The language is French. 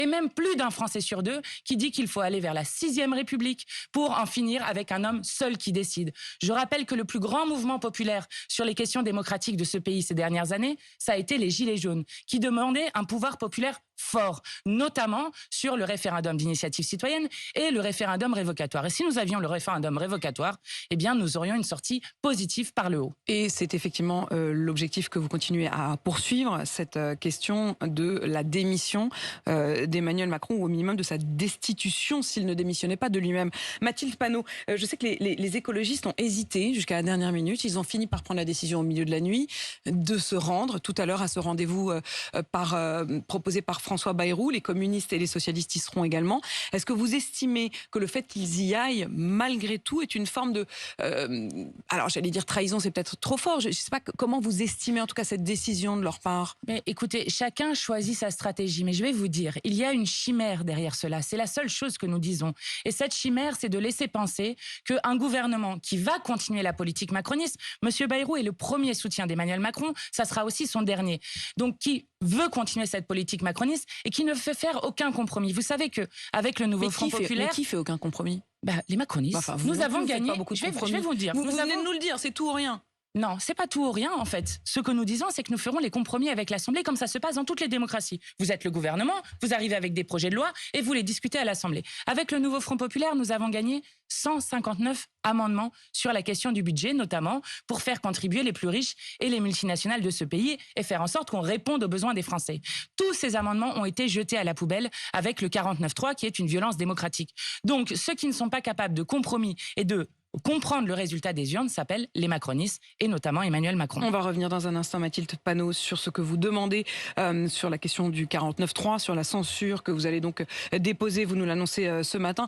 et même plus d'un Français sur deux qui dit qu'il faut aller vers la 6e République pour en finir avec un homme seul qui décide. Je rappelle que le plus grand mouvement populaire sur les questions démocratiques de ce pays ces dernières années, ça a été les Gilets jaunes, qui demandaient un pouvoir populaire fort, notamment sur le référendum d'initiative citoyenne et le référendum révocatoire. Et si nous avions le référendum révocatoire, eh bien, nous aurions une sortie positive par le haut. Et c'est effectivement l'objectif que vous continuez à poursuivre, cette question de la démission d'Emmanuel Macron, ou au minimum de sa destitution s'il ne démissionnait pas de lui-même. Mathilde Panot, je sais que les écologistes ont hésité jusqu'à la dernière minute. Ils ont fini par prendre la décision au milieu de la nuit de se rendre tout à l'heure à ce rendez-vous proposé par François Bayrou. Les communistes et les socialistes y seront également. Est-ce que vous estimez que le fait qu'ils y aillent, malgré tout, est une forme de... alors j'allais dire trahison, c'est peut-être trop fort. Je ne sais pas comment vous estimez en tout cas cette décision de leur part. Mais écoutez, chacun choisit sa stratégie. Mais je vais vous dire, il y a une chimère derrière cela. C'est la seule chose que nous disons. Et cette chimère, c'est de laisser penser qu'un gouvernement qui va continuer la politique macroniste, M. Bayrou est le premier soutien d'Emmanuel Macron, ça sera aussi son dernier. Donc qui veut continuer cette politique macroniste et qui ne fait faire aucun compromis. Vous savez qu'avec le nouveau Front populaire... Mais qui fait aucun compromis? Les macronistes. Enfin, nous avons gagné. Je vais vous dire. Vous venez de nous le dire, c'est tout ou rien. Non, c'est pas tout ou rien en fait. Ce que nous disons, c'est que nous ferons les compromis avec l'Assemblée comme ça se passe dans toutes les démocraties. Vous êtes le gouvernement, vous arrivez avec des projets de loi et vous les discutez à l'Assemblée. Avec le nouveau Front populaire, nous avons gagné 159 amendements sur la question du budget, notamment pour faire contribuer les plus riches et les multinationales de ce pays et faire en sorte qu'on réponde aux besoins des Français. Tous ces amendements ont été jetés à la poubelle avec le 49.3 qui est une violence démocratique. Donc ceux qui ne sont pas capables de compromis et de comprendre le résultat des urnes s'appellent les macronistes et notamment Emmanuel Macron. On va revenir dans un instant, Mathilde Panot, sur ce que vous demandez sur la question du 49.3, sur la censure que vous allez donc déposer, vous nous l'annoncez ce matin.